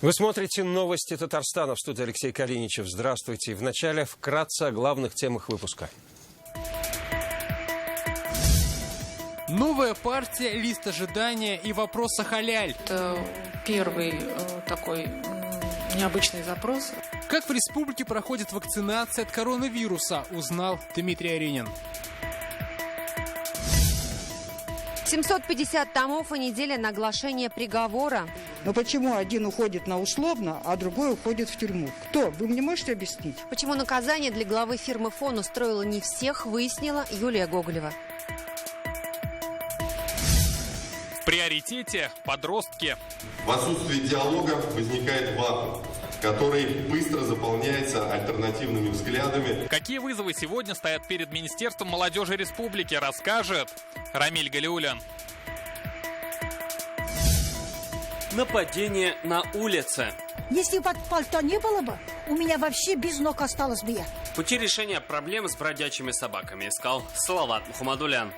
Вы смотрите новости Татарстана. В студии Алексей Калиничев. Здравствуйте. Вначале вкратце о главных темах выпуска. Новая партия, лист ожидания и вопрос о халяль. Это первый такой необычный запрос. Как в республике проходит вакцинация от коронавируса, узнал Дмитрий Аринин. 750 томов и неделя на оглашение приговора. Но почему один уходит на условно, а другой уходит в тюрьму? Кто? Вы мне можете объяснить? Почему наказание для главы фирмы «Фон» устроило не всех, выяснила Юлия Гоголева. В приоритете подростки. В отсутствии диалога возникает вакуум, который быстро заполняется альтернативными взглядами. Какие вызовы сегодня стоят перед Министерством молодежи республики, расскажет Рамиль Галиулян. Нападение на улице. Если под пальто не было бы, у меня вообще без ног осталось бы я. Пути решения проблемы с бродячими собаками искал Салават Мухаммадулян.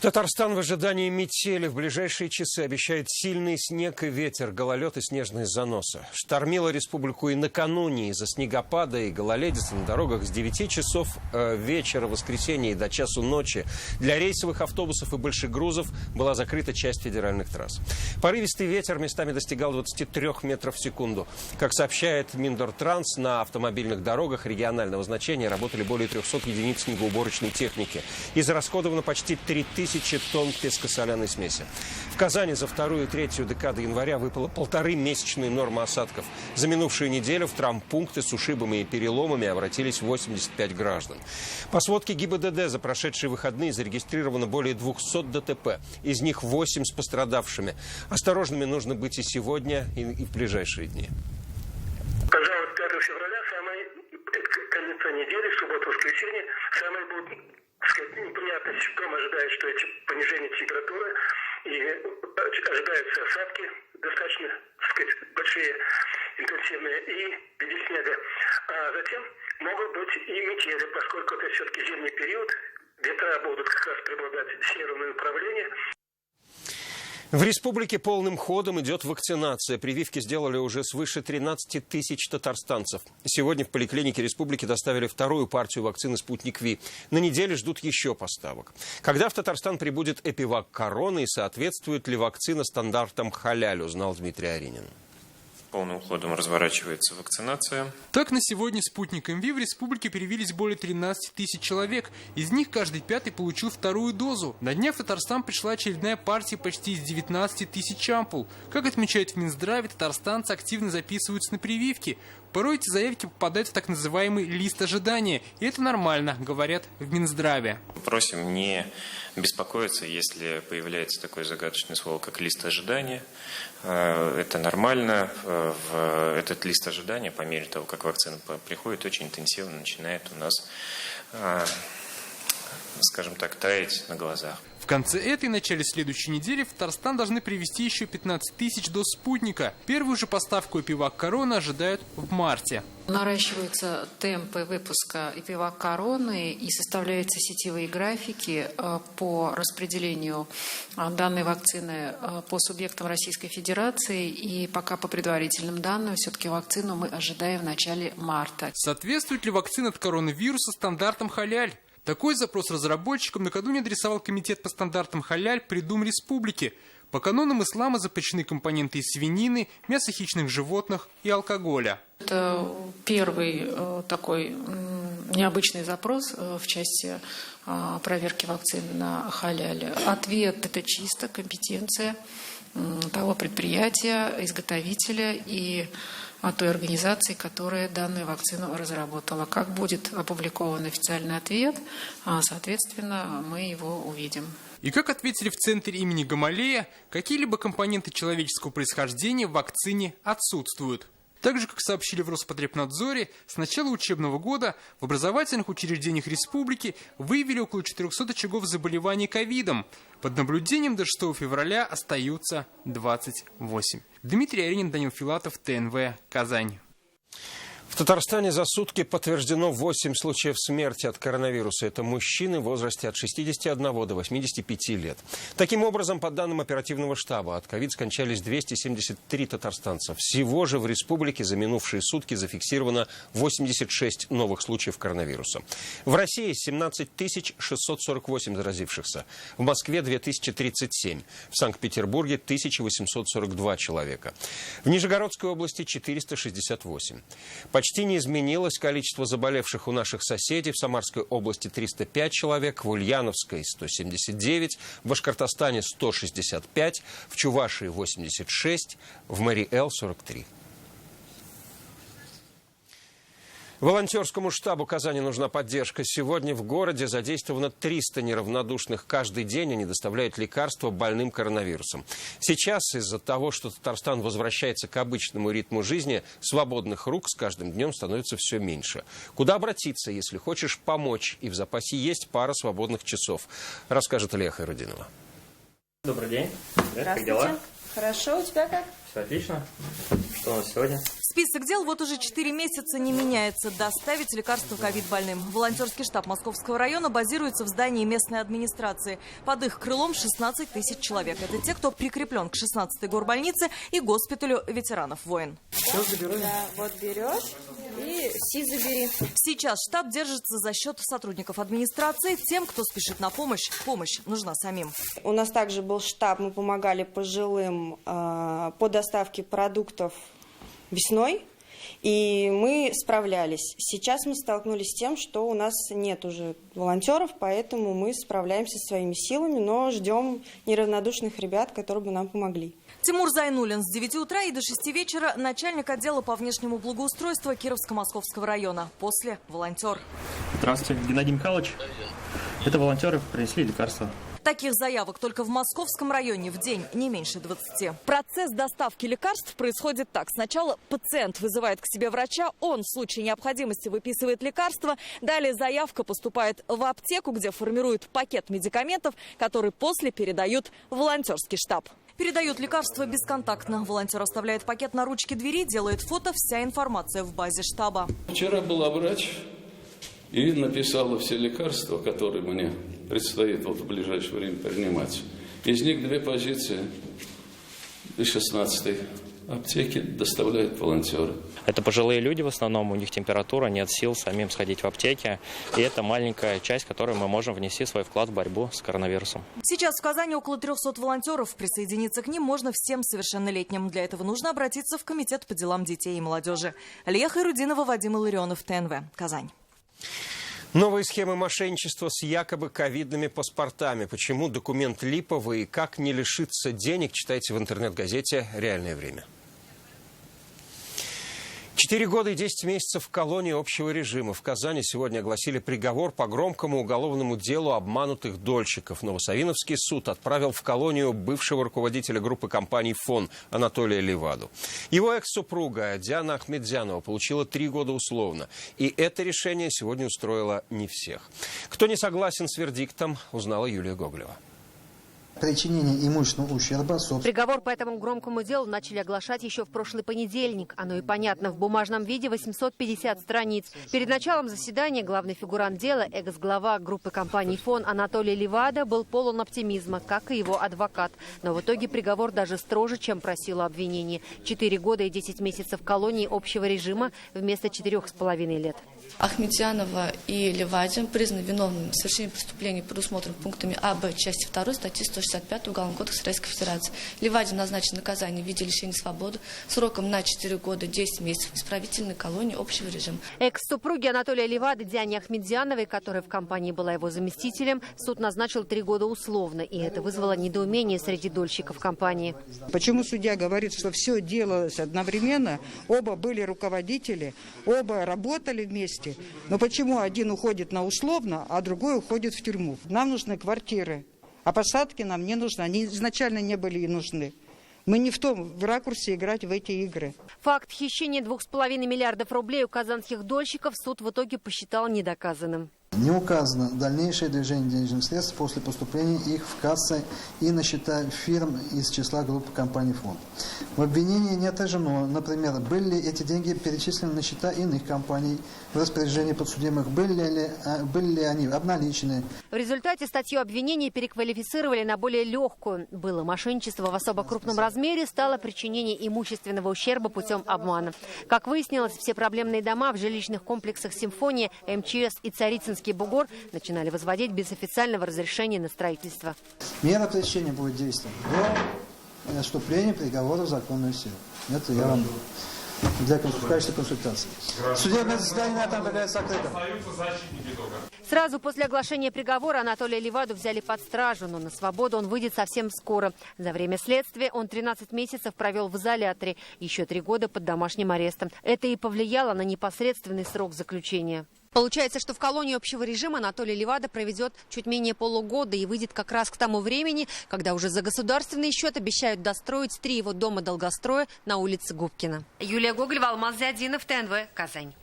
Татарстан в ожидании метели. В ближайшие часы обещает сильный снег и ветер, гололед и снежные заносы. Штормило республику и накануне из-за снегопада и гололедицы на дорогах с 9 часов вечера воскресенья и до часу ночи. Для рейсовых автобусов и больших грузов была закрыта часть федеральных трасс. Порывистый ветер местами достигал 23 метров в секунду. Как сообщает Миндортранс, на автомобильных дорогах регионального значения работали более 300 единиц снегоуборочной техники. Израсходовано почти 3000 тонн песко-соляной смеси. В Казани за вторую и третью декады января выпало 1,5-месячной нормы осадков. За минувшую неделю в травмпункты с ушибами и переломами обратились 85 граждан. По сводке ГИБДД за прошедшие выходные зарегистрировано более 200 ДТП. Из них 8 с пострадавшими. Осторожными нужно быть и сегодня, и в ближайшие дни. Пожалуй, 5 февраля, конец недели, суббота-воскресенье, самое будет неприятность в том, ожидает, что эти понижение температуры и ожидаются осадки достаточно, так сказать, большие, интенсивные и в виде снега. А затем могут быть и метели, поскольку это все-таки зимний период, ветра будут как раз преобладать северное направление. В республике полным ходом идет вакцинация. Прививки сделали уже свыше 13 тысяч татарстанцев. Сегодня в поликлинике республики доставили вторую партию вакцины «Спутник Ви». На неделе ждут еще поставок. Когда в Татарстан прибудет «Эпивак Корона» и соответствует ли вакцина стандартам халяль, узнал Дмитрий Аринин. Полным ходом разворачивается вакцинация. Так, на сегодня спутником ВИ в республике привились более 13 тысяч человек. Из них каждый пятый получил вторую дозу. На днях в Татарстан пришла очередная партия почти из 19 тысяч ампул. Как отмечают в Минздраве, татарстанцы активно записываются на прививки. Порой эти заявки попадают в так называемый лист ожидания. И это нормально, говорят в Минздраве. Просим не беспокоиться, если появляется такое загадочное слово, как лист ожидания. Это нормально. Этот лист ожидания, по мере того, как вакцина приходит, очень интенсивно начинает у нас, скажем так, таять на глазах. В конце этой и начале следующей недели в Татарстан должны привезти еще 15 тысяч доз спутника. Первую же поставку «Эпивак Корона» ожидают в марте. Наращиваются темпы выпуска «Эпивак Короны» и составляются сетевые графики по распределению данной вакцины по субъектам Российской Федерации. И пока по предварительным данным, все-таки вакцину мы ожидаем в начале марта. Соответствует ли вакцина от коронавируса стандартам халяль? Такой запрос разработчикам накануне адресовал Комитет по стандартам халяль при Думе Республики. По канонам ислама запрещены компоненты из свинины, мяса хищных животных и алкоголя. Это первый такой необычный запрос в части проверки вакцины на халяль. Ответ – это чисто компетенция того предприятия, изготовителя и той организации, которая данную вакцину разработала. Как будет опубликован официальный ответ, соответственно, мы его увидим. И как ответили в центре имени Гамалея, какие-либо компоненты человеческого происхождения в вакцине отсутствуют. Так же, как сообщили в Роспотребнадзоре, с начала учебного года в образовательных учреждениях республики выявили около 400 очагов заболеваний ковидом. Под наблюдением до 6 февраля остаются 28. Дмитрий Аринин, Данил Филатов, ТНВ, Казань. В Татарстане за сутки подтверждено 8 случаев смерти от коронавируса. Это мужчины в возрасте от 61 до 85 лет. Таким образом, по данным оперативного штаба, от ковид скончались 273 татарстанца. Всего же в республике за минувшие сутки зафиксировано 86 новых случаев коронавируса. В России 17 648 заразившихся. В Москве 2037. В Санкт-Петербурге 1842 человека. В Нижегородской области 468. Почти не изменилось количество заболевших у наших соседей. В Самарской области 305 человек, в Ульяновской 179, в Башкортостане 165, в Чувашии 86, в Мари-Эл 43. Волонтерскому штабу Казани нужна поддержка. Сегодня в городе задействовано 300 неравнодушных. Каждый день они доставляют лекарства больным коронавирусом. Сейчас из-за того, что Татарстан возвращается к обычному ритму жизни, свободных рук с каждым днем становится все меньше. Куда обратиться, если хочешь помочь? И в запасе есть пара свободных часов, расскажет Илья Хайрудинова. Добрый день. Как дела? Хорошо, у тебя как? Все отлично. Что у нас сегодня? Список дел вот уже 4 месяца не меняется. Доставить лекарства ковид-больным. Волонтерский штаб Московского района базируется в здании местной администрации. Под их крылом 16 тысяч человек. Это те, кто прикреплен к 16-й горбольнице и госпиталю ветеранов войн. Все, заберу. Да, вот берешь и забери. Сейчас штаб держится за счет сотрудников администрации. Тем, кто спешит на помощь нужна самим. У нас также был штаб, мы помогали пожилым по доставке продуктов весной, и мы справлялись. Сейчас мы столкнулись с тем, что у нас нет уже волонтеров, поэтому мы справляемся своими силами, но ждем неравнодушных ребят, которые бы нам помогли. Тимур Зайнуллин с 9 утра и до 6 вечера начальник отдела по внешнему благоустройству Кировско-Московского района. После – волонтер. Здравствуйте, Геннадий Михайлович. Это волонтеры принесли лекарства. Таких заявок только в Московском районе в день не меньше 20. Процесс доставки лекарств происходит так. Сначала пациент вызывает к себе врача, он в случае необходимости выписывает лекарства. Далее заявка поступает в аптеку, где формируют пакет медикаментов, который после передают в волонтерский штаб. Передают лекарства бесконтактно. Волонтер оставляет пакет на ручке двери, делает фото, вся информация в базе штаба. Вчера была врач и написала все лекарства, которые мне предстоит в ближайшее время принимать. Из них 2 позиции из 16-й аптеки доставляют волонтеры. Это пожилые люди в основном, у них температура, нет сил самим сходить в аптеки. И это маленькая часть, которой мы можем внести свой вклад в борьбу с коронавирусом. Сейчас в Казани около 300 волонтеров. Присоединиться к ним можно всем совершеннолетним. Для этого нужно обратиться в Комитет по делам детей и молодежи. Илья Хайрудинова, Вадим Илларионов, ТНВ, Казань. Новые схемы мошенничества с якобы ковидными паспортами. Почему документ липовый и как не лишиться денег, читайте в интернет-газете «Реальное время». 4 года и 10 месяцев в колонии общего режима. В Казани сегодня огласили приговор по громкому уголовному делу обманутых дольщиков. Новосавиновский суд отправил в колонию бывшего руководителя группы компаний «Фон» Анатолия Леваду. Его экс-супруга Диана Ахмедзянова получила 3 года условно. И это решение сегодня устроило не всех. Кто не согласен с вердиктом, узнала Юлия Гоголева. Причинение имущественного ущерба. Приговор по этому громкому делу начали оглашать еще в прошлый понедельник. Оно и понятно, в бумажном виде 850 страниц. Перед началом заседания главный фигурант дела, экс-глава группы компаний «Фон» Анатолий Левада был полон оптимизма, как и его адвокат. Но в итоге приговор даже строже, чем просило обвинение. 4 года и 10 месяцев в колонии общего режима вместо 4,5 лет. Ахмедзянова и Левадин признаны виновными в совершении преступлений, предусмотренных пунктами А, Б, части 2 статьи 165 Уголовного кодекса Российской Федерации. Левадин назначен наказание в виде лишения свободы сроком на 4 года 10 месяцев в исправительной колонии общего режима. Экс-супруги Анатолия Левады Диане Ахмедзяновой, которая в компании была его заместителем, суд назначил 3 года условно, и это вызвало недоумение среди дольщиков компании. Почему судья говорит, что все делалось одновременно, оба были руководители, оба работали вместе? Но почему один уходит на условно, а другой уходит в тюрьму? Нам нужны квартиры, а посадки нам не нужны. Они изначально не были и нужны. Мы не в том ракурсе играть в эти игры. Факт хищения 2,5 миллиардов рублей у казанских дольщиков суд в итоге посчитал недоказанным. Не указано дальнейшее движение денежных средств после поступления их в кассы и на счета фирм из числа группы компаний «Фонд». В обвинении не отражено, например, были ли эти деньги перечислены на счета иных компаний в распоряжении подсудимых, были ли они обналичены. В результате статью обвинения переквалифицировали на более легкую. Было мошенничество в особо крупном размере, стало причинение имущественного ущерба путем обмана. Как выяснилось, все проблемные дома в жилищных комплексах «Симфония», МЧС и Царицынский бугор начинали возводить без официального разрешения на строительство. Мера пресечения будет действовать до вступления приговора в законную силу. Это я вам в качестве консультации. Судебное заседание там является закрытым. Сразу после оглашения приговора Анатолия Леваду взяли под стражу, но на свободу он выйдет совсем скоро. За время следствия он 13 месяцев провел в изоляторе, еще 3 года под домашним арестом. Это и повлияло на непосредственный срок заключения. Получается, что в колонии общего режима Анатолий Левада проведет чуть менее полугода и выйдет как раз к тому времени, когда уже за государственный счет обещают достроить 3 его дома долгостроя на улице Губкина. Юлия Гоголева, Алмаз Зиадинов, ТНВ, Казань.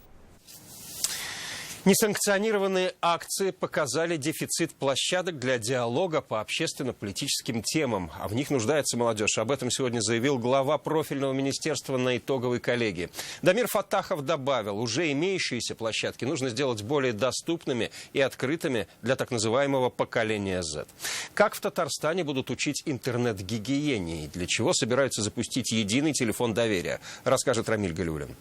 Несанкционированные акции показали дефицит площадок для диалога по общественно-политическим темам. А в них нуждается молодежь. Об этом сегодня заявил глава профильного министерства на итоговой коллегии. Дамир Фаттахов добавил, уже имеющиеся площадки нужно сделать более доступными и открытыми для так называемого поколения Z. Как в Татарстане будут учить интернет-гигиене и для чего собираются запустить единый телефон доверия, расскажет Рамиль Галиуллин.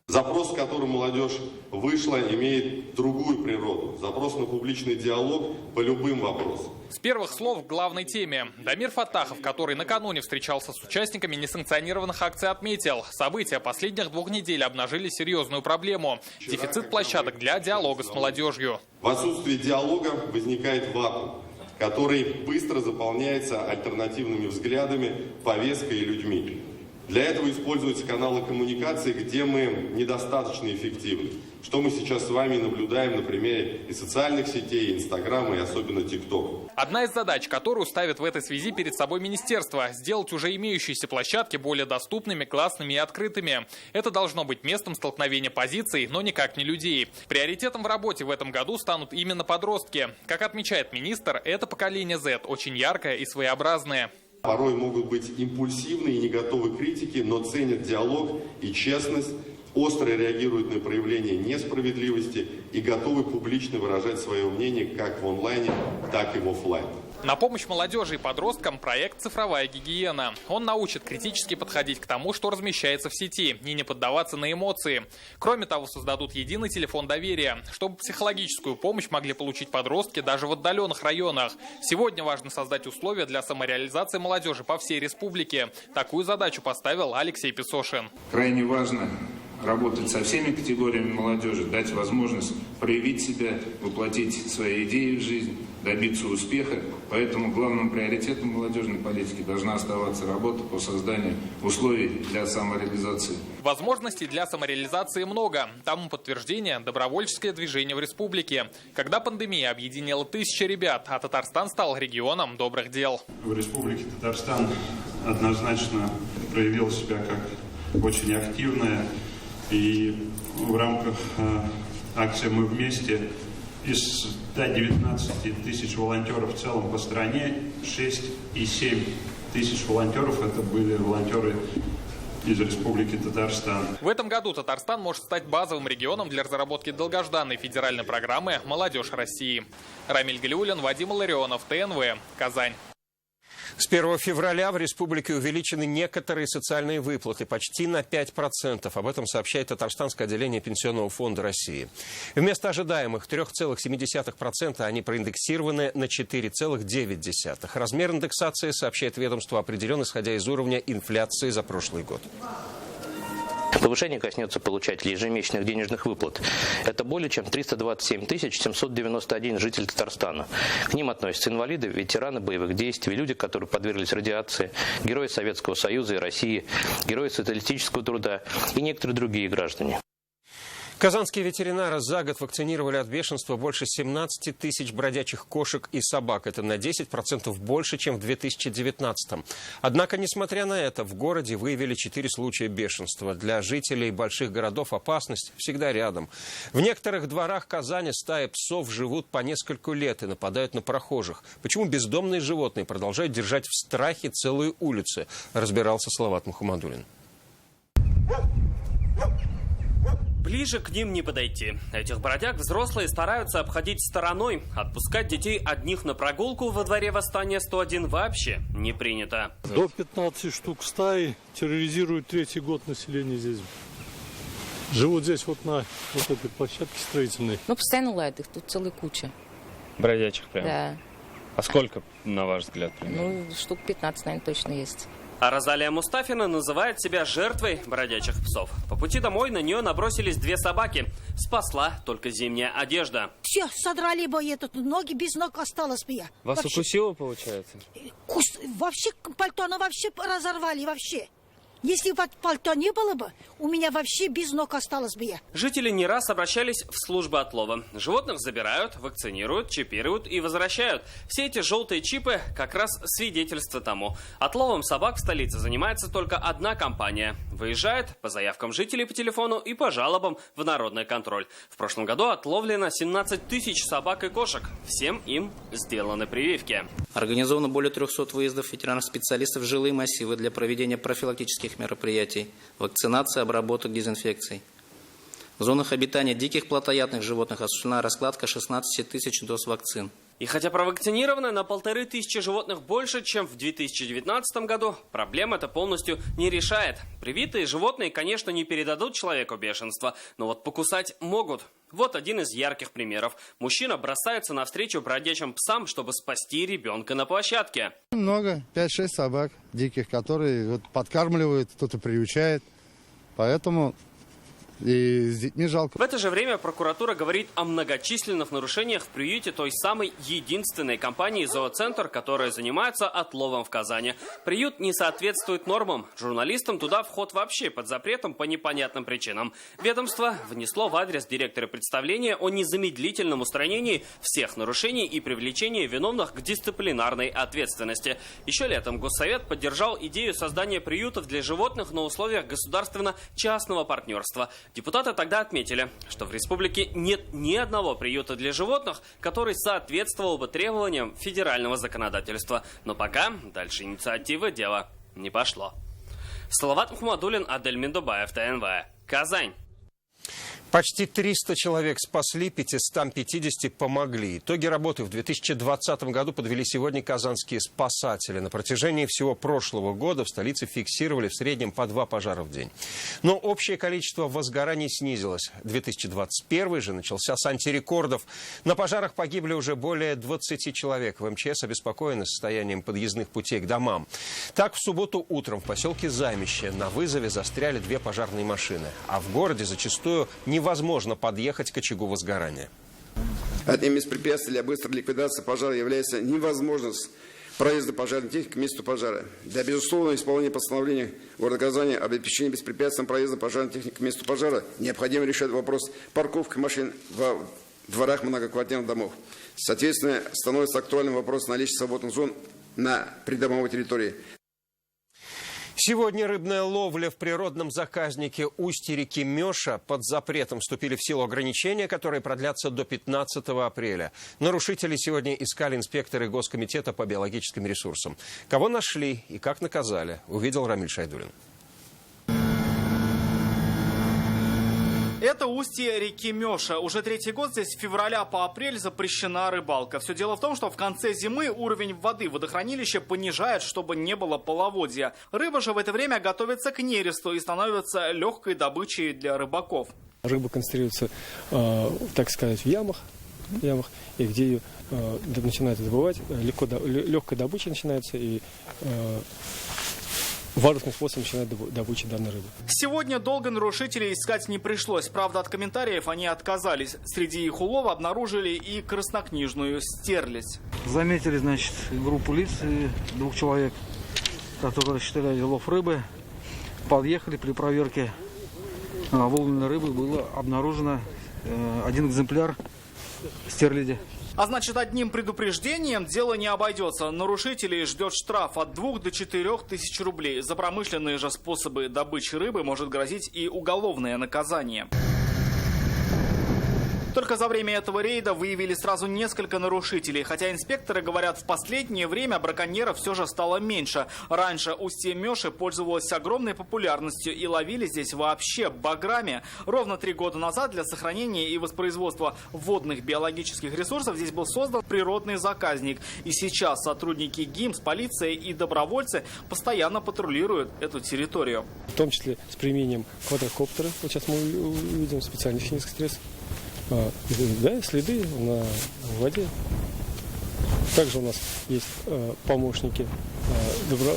Запрос, с которым молодежь вышла, имеет другую природу. Запрос на публичный диалог по любым вопросам. С первых слов к главной теме. Дамир Фаттахов, который накануне встречался с участниками несанкционированных акций, отметил, события последних 2 недель обнажили серьезную проблему – дефицит площадок для диалога с молодежью. В отсутствии диалога возникает вакуум, который быстро заполняется альтернативными взглядами, повесткой и людьми. Для этого используются каналы коммуникации, где мы недостаточно эффективны. Что мы сейчас с вами наблюдаем на примере и социальных сетей, и Инстаграма, и особенно ТикТока. Одна из задач, которую ставит в этой связи перед собой министерство – сделать уже имеющиеся площадки более доступными, классными и открытыми. Это должно быть местом столкновения позиций, но никак не людей. Приоритетом в работе в этом году станут именно подростки. Как отмечает министр, это поколение Z очень яркое и своеобразное. Порой могут быть импульсивные и не готовы к критике, но ценят диалог и честность, остро реагируют на проявления несправедливости и готовы публично выражать свое мнение как в онлайне, так и в офлайне. На помощь молодежи и подросткам проект «Цифровая гигиена». Он научит критически подходить к тому, что размещается в сети, и не поддаваться на эмоции. Кроме того, создадут единый телефон доверия, чтобы психологическую помощь могли получить подростки даже в отдаленных районах. Сегодня важно создать условия для самореализации молодежи по всей республике. Такую задачу поставил Алексей Песошин. Крайне важно работать со всеми категориями молодежи, дать возможность проявить себя, воплотить свои идеи в жизнь, добиться успеха. Поэтому главным приоритетом молодежной политики должна оставаться работа по созданию условий для самореализации. Возможностей для самореализации много. Тому подтверждение – добровольческое движение в республике. Когда пандемия объединила тысячи ребят, а Татарстан стал регионом добрых дел. В республике Татарстан однозначно проявил себя как очень активная. И в рамках акции «Мы вместе» из 119 тысяч волонтеров в целом по стране 6,7 тысяч волонтеров это были волонтеры из Республики Татарстан. В этом году Татарстан может стать базовым регионом для разработки долгожданной федеральной программы «Молодежь России». Рамиль Галиуллин, Вадим Ларионов, ТНВ, Казань. С 1 февраля в республике увеличены некоторые социальные выплаты почти на 5%. Об этом сообщает Татарстанское отделение Пенсионного фонда России. Вместо ожидаемых 3,7% они проиндексированы на 4,9%. Размер индексации, сообщает ведомство, определен исходя из уровня инфляции за прошлый год. Повышение коснется получателей ежемесячных денежных выплат. Это более чем 327 791 житель Татарстана. К ним относятся инвалиды, ветераны боевых действий, люди, которые подверглись радиации, герои Советского Союза и России, герои социалистического труда и некоторые другие граждане. Казанские ветеринары за год вакцинировали от бешенства больше 17 тысяч бродячих кошек и собак. Это на 10% больше, чем в 2019-м. Однако, несмотря на это, в городе выявили 4 случая бешенства. Для жителей больших городов опасность всегда рядом. В некоторых дворах Казани стаи псов живут по несколько лет и нападают на прохожих. Почему бездомные животные продолжают держать в страхе целые улицы, разбирался Салават Мухаммадуллин. Ближе к ним не подойти. Этих бродяг взрослые стараются обходить стороной. Отпускать детей одних на прогулку во дворе Восстания 101 вообще не принято. До 15 штук стаи терроризируют третий год населения здесь. Живут здесь вот на вот этой площадке строительной. Ну, постоянно лают, их тут целая куча. Бродячих прям? Да. А сколько, на ваш взгляд, примерно? Ну, штук 15, наверное, точно есть. А Розалия Мустафина называет себя жертвой бродячих псов. По пути домой на нее набросились 2 собаки. Спасла только зимняя одежда. Все, содрали бы этот, ноги без ног осталось бы я. Вас вообще укусило, получается? Вообще пальто, оно вообще разорвали, вообще. Если бы пальто не было бы, у меня вообще без ног осталось бы я. Жители не раз обращались в службы отлова. Животных забирают, вакцинируют, чипируют и возвращают. Все эти желтые чипы как раз свидетельство тому. Отловом собак в столице занимается только одна компания. Выезжает по заявкам жителей по телефону и по жалобам в народный контроль. В прошлом году отловлено 17 тысяч собак и кошек. Всем им сделаны прививки. Организовано более 300 выездов ветеринарных специалистов в жилые массивы для проведения профилактических мероприятий, вакцинации, обработок, дезинфекций. В зонах обитания диких плотоядных животных осуществлена раскладка 16 тысяч доз вакцин. И хотя провакцинировано на 1500 животных больше, чем в 2019 году, проблема это полностью не решает. Привитые животные, конечно, не передадут человеку бешенство, но вот покусать могут. Вот один из ярких примеров. Мужчина бросается навстречу бродячим псам, чтобы спасти ребенка на площадке. Много, 5-6 собак диких, которые вот подкармливают, кто-то приучает. Поэтому и с детьми жалко. В это же время прокуратура говорит о многочисленных нарушениях в приюте той самой единственной компании «Зооцентр», которая занимается отловом в Казани. Приют не соответствует нормам. Журналистам туда вход вообще под запретом по непонятным причинам. Ведомство внесло в адрес директора представления о незамедлительном устранении всех нарушений и привлечении виновных к дисциплинарной ответственности. Еще летом Госсовет поддержал идею создания приютов для животных на условиях государственно-частного партнерства. Депутаты тогда отметили, что в республике нет ни одного приюта для животных, который соответствовал бы требованиям федерального законодательства. Но пока дальше инициативы дело не пошло. Салават Мухаммадуллин, Адель Миндубаев, ТНВ. Казань. Почти 300 человек спасли, 550 помогли. Итоги работы в 2020 году подвели сегодня казанские спасатели. На протяжении всего прошлого года в столице фиксировали в среднем по 2 пожара в день. Но общее количество возгораний снизилось. 2021 же начался с антирекордов. На пожарах погибли уже более 20 человек. В МЧС обеспокоены состоянием подъездных путей к домам. Так, в субботу утром в поселке Займище на вызове застряли 2 пожарные машины. А в городе зачастую невозможно подъехать к очагу возгорания. Одним из препятствий для быстрой ликвидации пожара является невозможность проезда пожарной техники к месту пожара. Для безусловного исполнения постановления города Казани об обеспечении беспрепятственного проезда пожарной техники к месту пожара необходимо решать вопрос парковки машин в дворах многоквартирных домов. Соответственно, становится актуальным вопрос наличия свободных зон на придомовой территории. Сегодня рыбная ловля в природном заказнике устья реки Мёша под запретом. Вступили в силу ограничения, которые продлятся до 15 апреля. Нарушителей сегодня искали инспекторы Госкомитета по биологическим ресурсам. Кого нашли и как наказали, увидел Рамиль Шайдуллин. Это устье реки Мёша. Уже 3-й год здесь с февраля по апрель запрещена рыбалка. Все дело в том, что в конце зимы уровень воды водохранилища понижает, чтобы не было половодья. Рыба же в это время готовится к нересту и становится легкой добычей для рыбаков. Рыба концентрируется, так сказать, в ямах, и где ее начинают добывать, легкая добыча начинается, и варварским способом начинает добыча данной рыбы. Сегодня долго нарушителей искать не пришлось. Правда, от комментариев они отказались. Среди их улова обнаружили и краснокнижную стерлядь. Заметили, значит, группу лиц, 2 человек, которые осуществляли лов рыбы. Подъехали при проверке выловленной рыбы было обнаружено 1 экземпляр стерляди. А значит, одним предупреждением дело не обойдется. Нарушителей ждет штраф от 2 до 4 тысяч рублей. За промышленные же способы добычи рыбы может грозить и уголовное наказание. Только за время этого рейда выявили сразу несколько нарушителей. Хотя инспекторы говорят, в последнее время браконьеров все же стало меньше. Раньше устье Меши пользовалось огромной популярностью и ловили здесь вообще баграми. Ровно 3 года назад для сохранения и воспроизводства водных биологических ресурсов здесь был создан природный заказник. И сейчас сотрудники ГИМС, полиция и добровольцы постоянно патрулируют эту территорию. В том числе с применением квадрокоптера. Вот сейчас мы увидим специальный химический стресс. Да, следы на воде. Также у нас есть помощники,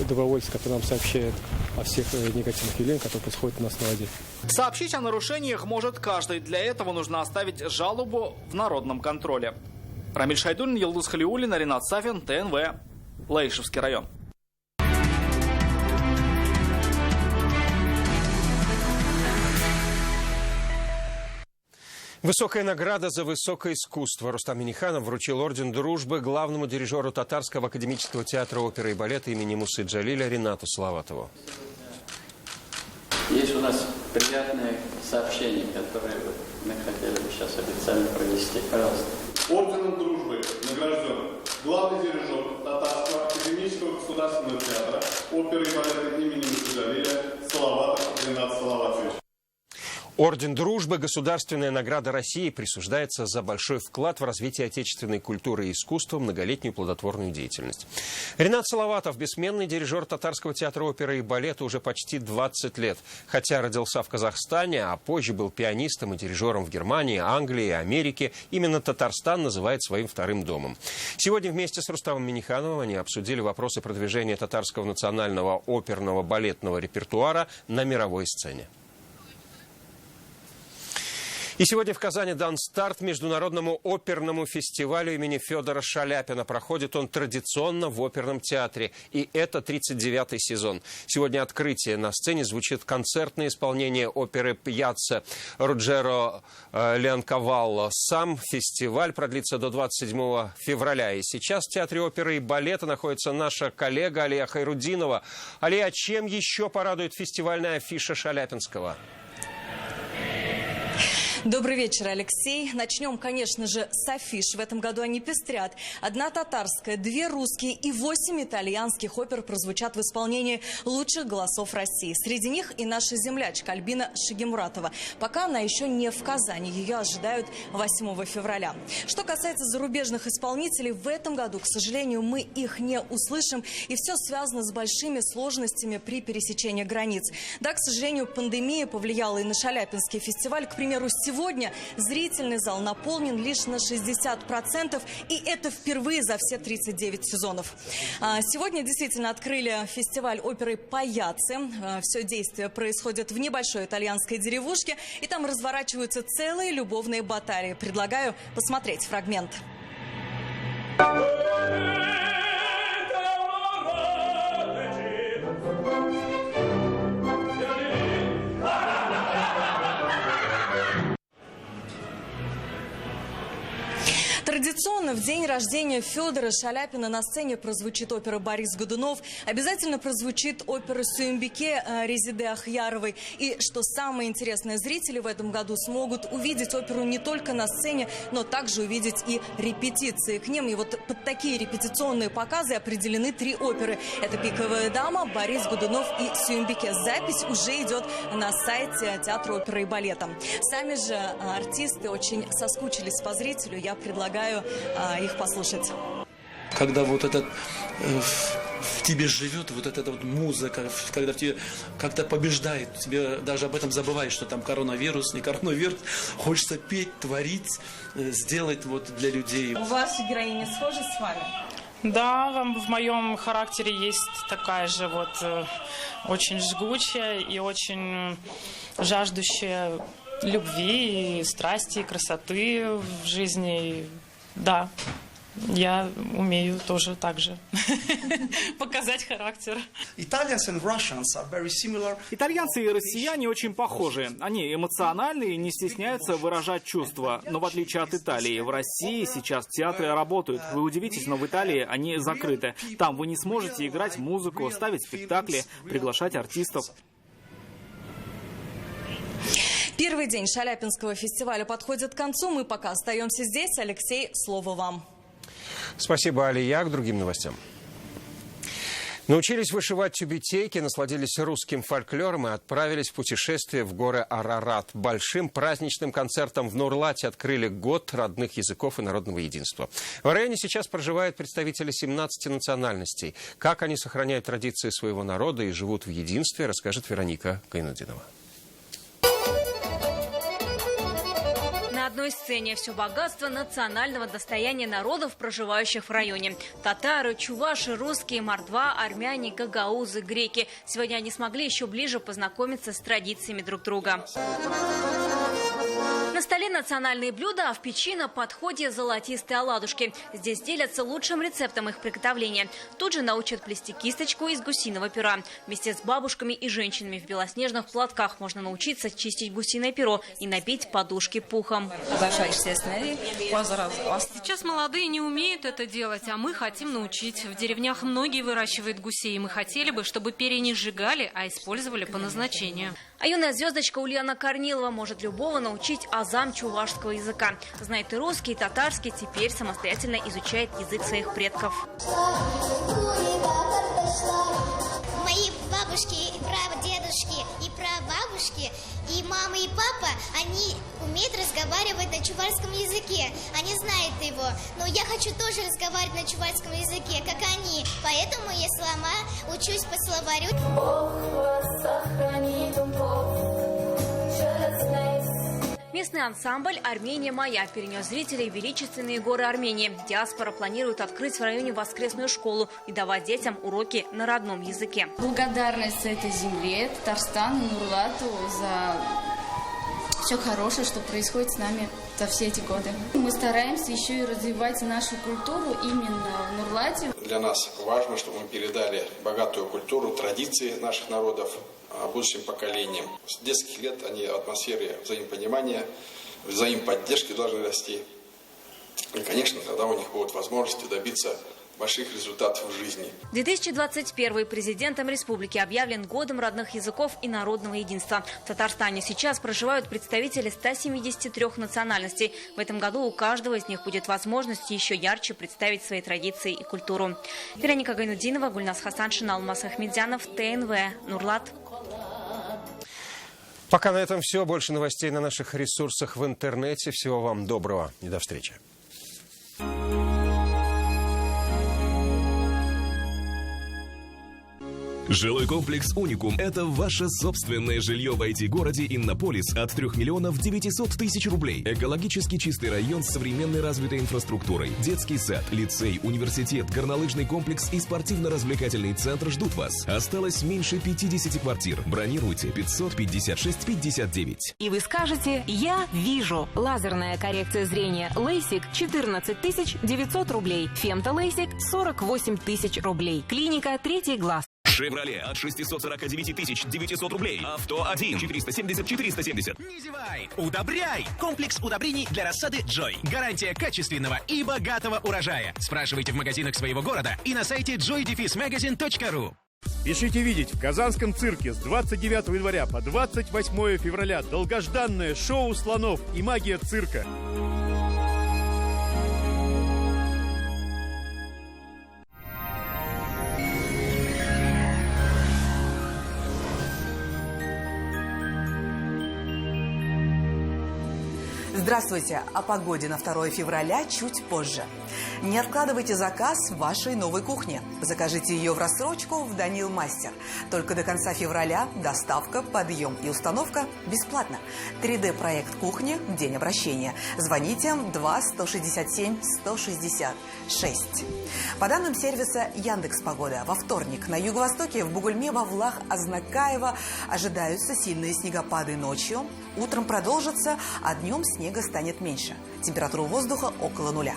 добровольцы, которые нам сообщают о всех негативных явлениях, которые происходят у нас на воде. Сообщить о нарушениях может каждый. Для этого нужно оставить жалобу в народном контроле. Рамиль Шайдуллин, Елдус Халиуллина, Ренат Сафин, ТНВ, Лаишевский район. Высокая награда за высокое искусство. Рустам Минниханов вручил орден дружбы главному дирижеру Татарского академического театра оперы и балета имени Мусы Джалиля Ринату Салаватову. Есть у нас приятные сообщения, которые мы хотели бы сейчас официально провести. Пожалуйста. Орденом дружбы награжден главный дирижер Татарского академического государственного театра оперы и балета имени Мусы Джалиля Салаватов Ринат Салаватович. Орден дружбы, государственная награда России, присуждается за большой вклад в развитие отечественной культуры и искусства, многолетнюю плодотворную деятельность. Ринат Салаватов – бессменный дирижер Татарского театра оперы и балета уже почти 20 лет. Хотя родился в Казахстане, а позже был пианистом и дирижером в Германии, Англии и Америке, именно Татарстан называет своим вторым домом. Сегодня вместе с Рустамом Миннихановым они обсудили вопросы продвижения татарского национального оперного балетного репертуара на мировой сцене. И сегодня в Казани дан старт международному оперному фестивалю имени Федора Шаляпина. Проходит он традиционно в оперном театре. И это 39-й сезон. Сегодня открытие. На сцене звучит концертное исполнение оперы «Пьяцца» Руджеро Леонкавалло. Сам фестиваль продлится до 27 февраля. И сейчас в Театре оперы и балета находится наша коллега Алия Хайрудинова. Алия, чем еще порадует фестивальная афиша Шаляпинского? Добрый вечер, Алексей. Начнем, конечно же, с афиш. В этом году они пестрят. 1 татарская, 2 русские и 8 итальянских опер прозвучат в исполнении лучших голосов России. Среди них и наша землячка Альбина Шагимуратова. Пока она еще не в Казани. Ее ожидают 8 февраля. Что касается зарубежных исполнителей, в этом году, к сожалению, мы их не услышим. И все связано с большими сложностями при пересечении границ. Да, к сожалению, пандемия повлияла и на Шаляпинский фестиваль. К примеру, сегодня зрительный зал наполнен лишь на 60%, и это впервые за все 39 сезонов. Сегодня действительно открыли фестиваль оперы «Паяцци». Все действие происходит в небольшой итальянской деревушке, и там разворачиваются целые любовные баталии. Предлагаю посмотреть фрагмент. Традиционно в день рождения Федора Шаляпина на сцене прозвучит опера «Борис Годунов». Обязательно прозвучит опера «Сюембике» Резиде Ахьяровой. И, что самое интересное, зрители в этом году смогут увидеть оперу не только на сцене, но также увидеть и репетиции к ним. И вот под такие репетиционные показы определены 3 оперы. Это «Пиковая дама», «Борис Годунов» и «Сюембике». Запись уже идет на сайте Театра оперы и балета. Сами же артисты очень соскучились по зрителю. Я предлагаю их послушать. Когда вот этот в тебе живет вот эта вот музыка, когда в тебе как-то побеждает, тебе даже об этом забываешь, что там коронавирус, не коронавирус, хочется петь, творить, сделать вот для людей. У вас героиня схожа с вами? Да, в моем характере есть такая же вот очень жгучая и очень жаждущая любви, и страсти, и красоты в жизни. Да, я умею тоже так же показать характер. Итальянцы и россияне очень похожи. Они эмоциональны и не стесняются выражать чувства. Но в отличие от Италии, в России сейчас театры работают. Вы удивитесь, но в Италии они закрыты. Там вы не сможете играть музыку, ставить спектакли, приглашать артистов. Первый день Шаляпинского фестиваля подходит к концу. Мы пока остаемся здесь. Алексей, слово вам. Спасибо, Алия. К другим новостям. Научились вышивать тюбетейки, насладились русским фольклором и отправились в путешествие в горы Арарат. Большим праздничным концертом в Нурлате открыли год родных языков и народного единства. В районе сейчас проживают представители 17 национальностей. Как они сохраняют традиции своего народа и живут в единстве, расскажет Вероника Гайнудинова. На одной сцене все богатство национального достояния народов, проживающих в районе. Татары, чуваши, русские, мордва, армяне, гагаузы, греки. Сегодня они смогли еще ближе познакомиться с традициями друг друга. На столе национальные блюда, а в печи на подходе золотистые оладушки. Здесь делятся лучшим рецептом их приготовления. Тут же научат плести кисточку из гусиного пера. Вместе с бабушками и женщинами в белоснежных платках можно научиться чистить гусиное перо и набить подушки пухом. Сейчас молодые не умеют это делать, а мы хотим научить. В деревнях многие выращивают гусей, и мы хотели бы, чтобы перья не сжигали, а использовали по назначению. А юная звездочка Ульяна Корнилова может любого научить азам чувашского языка. Знает и русский, и татарский, теперь самостоятельно изучает язык своих предков. Мои бабушки и прадедушки и прабабушки, и мама, и папа, они умеют разговаривать на чувашском языке. Они знают его. Но я хочу тоже разговаривать на чувашском языке, как они. Поэтому я сама учусь по словарю. Местный ансамбль «Армения моя» перенес зрителей в величественные горы Армении. Диаспора планирует открыть в районе воскресную школу и давать детям уроки на родном языке. Благодарность этой земле, Татарстану, Нурлату за все хорошее, что происходит с нами за все эти годы. Мы стараемся еще и развивать нашу культуру именно в Нурлате. Для нас важно, чтобы мы передали богатую культуру, традиции наших народов будущим поколениям. С детских лет они в атмосфере взаимопонимания, взаимоподдержки должны расти. И, конечно, тогда у них будут возможности добиться больших результатов в жизни. 2021 президентом республики объявлен годом родных языков и народного единства. В Татарстане сейчас проживают представители 173 национальностей. В этом году у каждого из них будет возможность еще ярче представить свои традиции и культуру. Вероника Гайнудинова, Гульнас Хасаншин, Алмаз Ахмедзянов, ТНВ, Нурлат. Пока на этом все. Больше новостей на наших ресурсах в интернете. Всего вам доброго и до встречи. Жилой комплекс «Уникум» – это ваше собственное жилье в IT-городе Иннополис от 3 миллионов 900 тысяч рублей. Экологически чистый район с современной развитой инфраструктурой. Детский сад, лицей, университет, горнолыжный комплекс и спортивно-развлекательный центр ждут вас. Осталось меньше 50 квартир. Бронируйте 556 59. И вы скажете «Я вижу». Лазерная коррекция зрения LASIK 14 900 рублей. Фемто-LASIK 48 тысяч рублей. Клиника «Третий глаз». «Шевроле» от 649 900 рублей. «Авто-1» 470. Не зевай! Удобряй! Комплекс удобрений для рассады «Джой». Гарантия качественного и богатого урожая. Спрашивайте в магазинах своего города и на сайте joy-magazine.ru. Спешите видеть в Казанском цирке с 29 января по 28 февраля долгожданное шоу слонов и магия цирка. Здравствуйте! О погоде на 2 февраля чуть позже. Не откладывайте заказ в вашей новой кухне. Закажите ее в рассрочку в Данил Мастер. Только до конца февраля доставка, подъем и установка бесплатно. 3D-проект кухни, день обращения. Звоните 2 167 166. По данным сервиса Яндекс.Погода, во вторник на юго-востоке в Бугульме, Вавлах, Азнакаево ожидаются сильные снегопады ночью. Утром продолжатся, а днем снег снега станет меньше. Температура воздуха около нуля.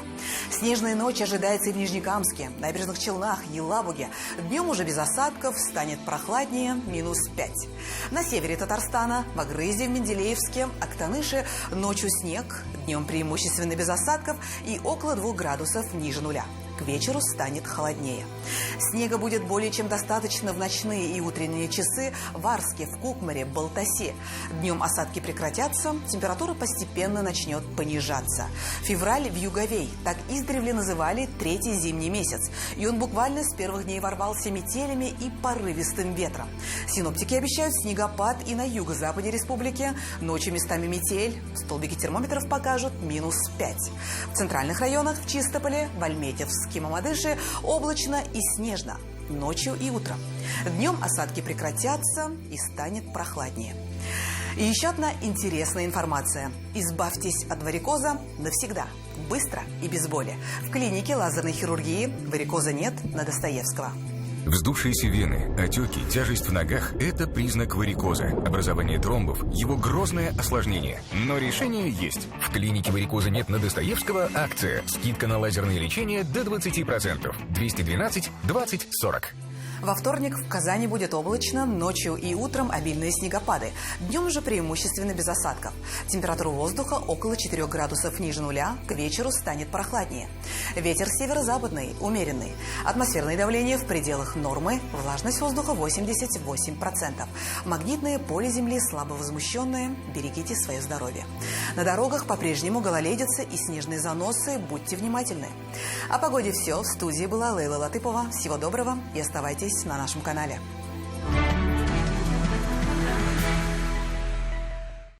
Снежная ночь ожидается и в Нижнекамске, Набережных Челнах, Елабуге. Днем уже без осадков, станет прохладнее, -5. На севере Татарстана, в Агрызе, в Менделеевске, Актаныше ночью снег, днем преимущественно без осадков и около 2 градусов ниже нуля. К вечеру станет холоднее. Снега будет более чем достаточно в ночные и утренние часы в Арске, в Кукмаре, Балтасе. Днем осадки прекратятся, температура постепенно начнет понижаться. Февраль вьюговей, так издревле называли 3-й зимний месяц. И он буквально с первых дней ворвался метелями и порывистым ветром. Синоптики обещают снегопад и на юго-западе республики. Ночью местами метель, столбики термометров покажут -5. В центральных районах, в Чистополе, в Альметьевске, Мамадыше облачно и снежно. Ночью и утром. Днем осадки прекратятся и станет прохладнее. И еще одна интересная информация. Избавьтесь от варикоза навсегда. Быстро и без боли. В клинике лазерной хирургии варикоза нет на Достоевского. Вздувшиеся вены, отеки, тяжесть в ногах – это признак варикоза. Образование тромбов – его грозное осложнение. Но решение есть. В клинике варикоза нет на Достоевского акция. Скидка на лазерное лечение до 20%. 212 20 40. Во вторник в Казани будет облачно, ночью и утром обильные снегопады. Днем же преимущественно без осадков. Температура воздуха около 4 градусов ниже нуля, к вечеру станет прохладнее. Ветер северо-западный, умеренный. Атмосферное давление в пределах нормы, влажность воздуха 88%. Магнитное поле Земли слабо возмущенное, берегите свое здоровье. На дорогах по-прежнему гололедица и снежные заносы, будьте внимательны. О погоде все. В студии была Лейла Латыпова. Всего доброго и оставайтесь на нашем канале.